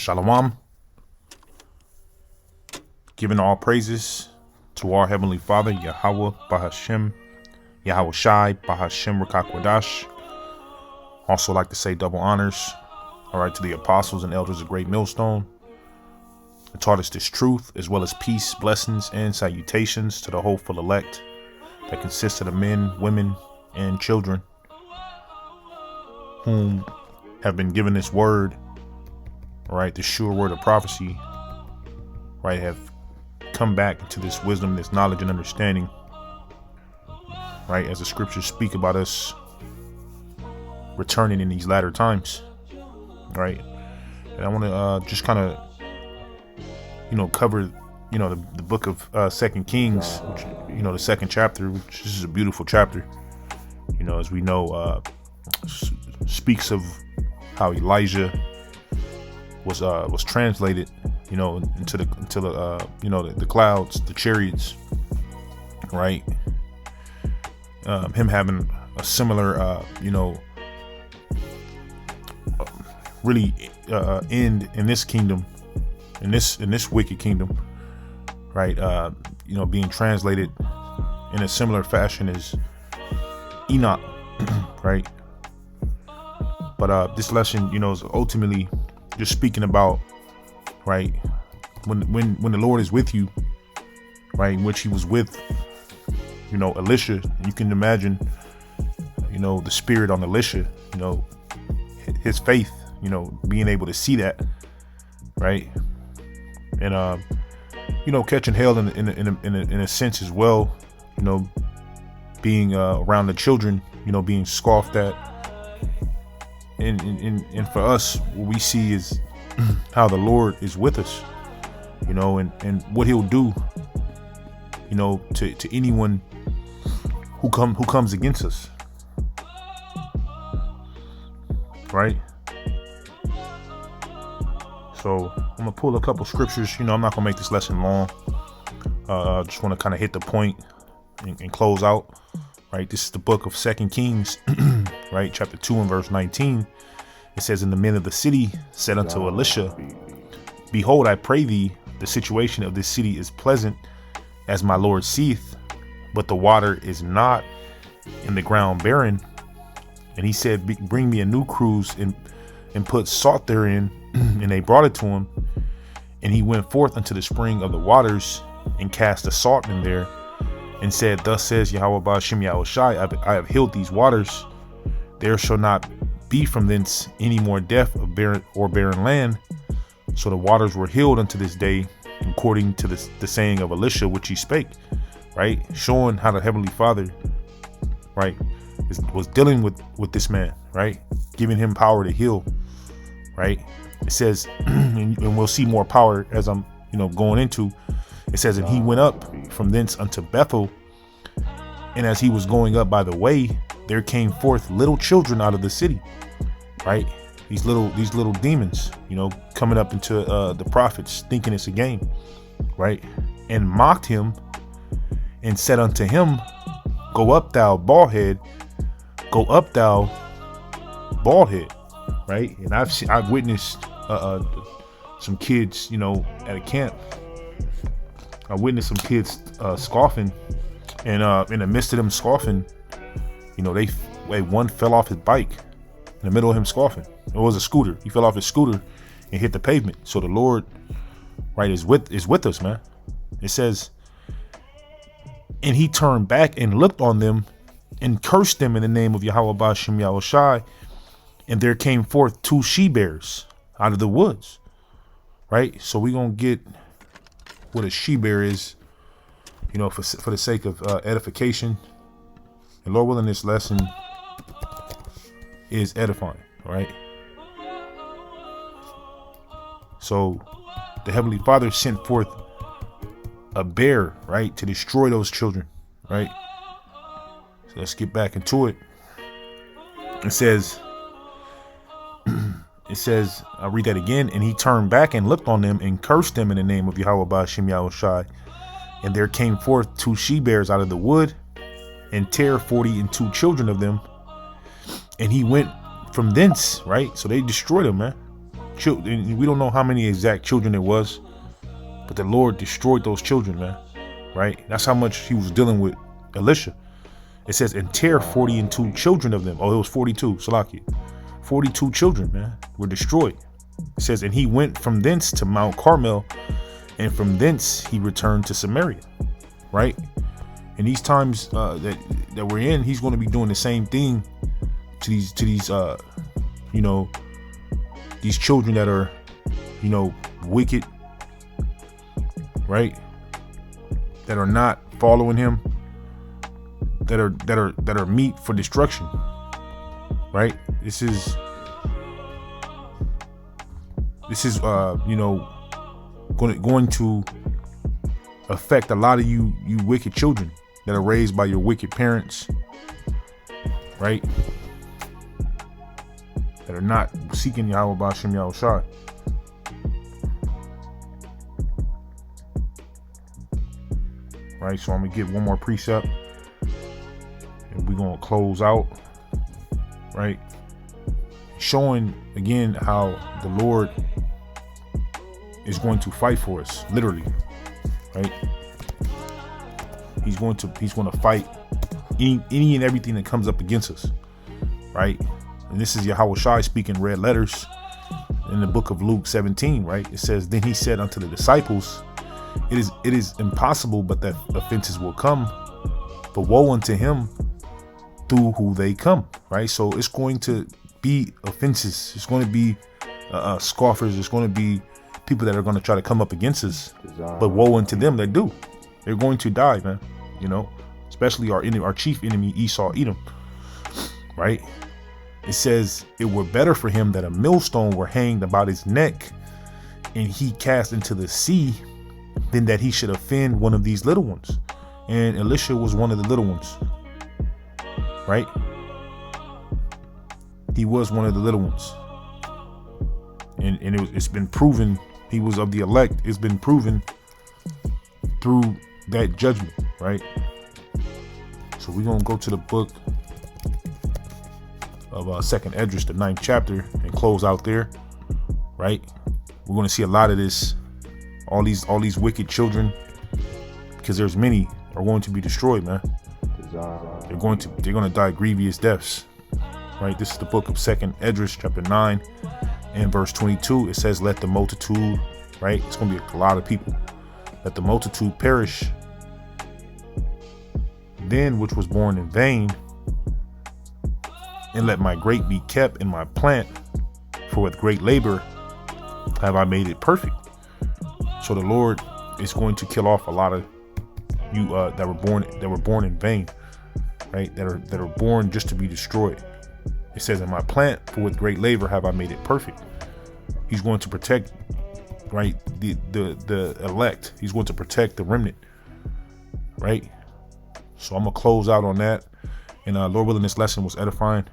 Shalom, giving all praises to our Heavenly Father, Yahweh Bahashem, Yahweh Shai, Bahashem Rakakwadash. Also like to say double honors, all right, to the apostles and elders of Great Millstone, who taught us this truth, as well as peace, blessings, and salutations to the hopeful elect that consists of the men, women, and children whom have been given this word, right, the sure word of prophecy, right, have come back to this wisdom, this knowledge and understanding, right, as the scriptures speak about us returning in these latter times, right. And I want to just kind of, cover, the book of Second Kings, which, the second chapter, which is a beautiful chapter, as we know, speaks of how Elijah was translated, into the clouds, the chariots, right? Him having a similar, really end in this kingdom, in this wicked kingdom, right? Being translated in a similar fashion as Enoch, right? But this lesson, is ultimately just speaking about, right, when the Lord is with you, right, in which he was with, Elisha. You can imagine, the spirit on Elisha, his faith, being able to see that, right, and catching hell in a sense as well, being around the children, being scoffed at. And for us, what we see is how the Lord is with us, and what he'll do, to anyone who comes against us, right? So I'm gonna pull a couple scriptures. I'm not gonna make this lesson long. Just want to kind of hit the point and close out. Right, this is the book of Second Kings, right, chapter 2 and verse 19. It says, "And the men of the city said unto Elisha, Behold, I pray thee, the situation of this city is pleasant, as my Lord seeth, but the water is not, and the ground barren. And he said, Bring me a new cruse and put salt therein. And they brought it to him. And he went forth unto the spring of the waters, and cast the salt in there, and said, Thus says Yahweh Ba'ashem Yahweh Shai, I have healed these waters. There shall not be from thence any more death of barren land. So the waters were healed unto this day, according to the saying of Elisha, which he spake," right? Showing how the Heavenly Father, right, was dealing with this man, right? Giving him power to heal, right? It says, and we'll see more power as I'm, going into. It says, "And he went up from thence unto Bethel, and as he was going up by the way, there came forth little children out of the city," right? These little demons, coming up into the prophets, thinking it's a game, right? "And mocked him, and said unto him, Go up, thou bald head, go up, thou bald head," right? And I've witnessed some kids, at a camp. I witnessed some kids scoffing, and in the midst of them scoffing, one fell off his bike in the middle of him scoffing. It was a scooter. He fell off his scooter and hit the pavement. So the Lord, right, is with us, man. It says, "And he turned back and looked on them, and cursed them in the name of Yahweh Ba'ashem Yahweh Shai. And there came forth 2 she-bears out of the woods," right? So we're gonna get what a she-bear is, for the sake of edification. And Lord willing, this lesson is edifying, right? So the Heavenly Father sent forth a bear, right, to destroy those children, right? So let's get back into it. It says, I'll read that again. "And he turned back and looked on them, and cursed them in the name of Yahweh Ba'ashem Yahweh Shai. And there came forth 2 she-bears out of the wood, and tear 42 children of them. And he went from thence," right? So they destroyed them, man. And we don't know how many exact children it was, but the Lord destroyed those children, man. Right? That's how much he was dealing with Elisha. It says, and tear 42 children of them. Oh, it was 42, Salaki. 42 children, man, were destroyed. It says, and he went from thence to Mount Carmel, and from thence he returned to Samaria. Right? In these times that we're in, he's going to be doing the same thing to these these children that are, wicked, right? That are not following him, that are meat for destruction, right? This is going to affect a lot of you wicked children that are raised by your wicked parents, right? That are not seeking Yahweh B'Shem Yahushua. Right, so I'm gonna get one more precept, and we're gonna close out. Right, showing again how the Lord is going to fight for us, literally. Right, he's going to fight any and everything that comes up against us. Right. And this is Yahushua speaking red letters in the book of Luke 17, right? It says, then he said unto the disciples, it is impossible but that offenses will come, but woe unto him through who they come, right? So it's going to be offenses. It's going to be scoffers. It's going to be people that are going to try to come up against us, but woe unto them that do. They're going to die, man. Especially our chief enemy, Esau, Edom, right? It says, it were better for him that a millstone were hanged about his neck and he cast into the sea than that he should offend one of these little ones. And Elisha was one of the little ones, right? He was one of the little ones. And it's been proven he was of the elect. It's been proven through that judgment, right? So we're going to go to the book of Second Esdras, the 9th chapter, and close out there, right? We're going to see a lot of this, all these wicked children, because there's many are going to be destroyed, man. They're going to die grievous deaths, right? This is the book of Second Esdras, chapter 9 and verse 22. It says, let the multitude, right? It's going to be a lot of people. Let the multitude perish, then which was born in vain, and let my grape be kept in my plant, for with great labor have I made it perfect. So the Lord is going to kill off a lot of you that were born in vain, right? That are born just to be destroyed. It says, in my plant, for with great labor have I made it perfect. He's going to protect, right, the elect. He's going to protect the remnant, right? So I'm gonna close out on that. And Lord willing, this lesson was edifying.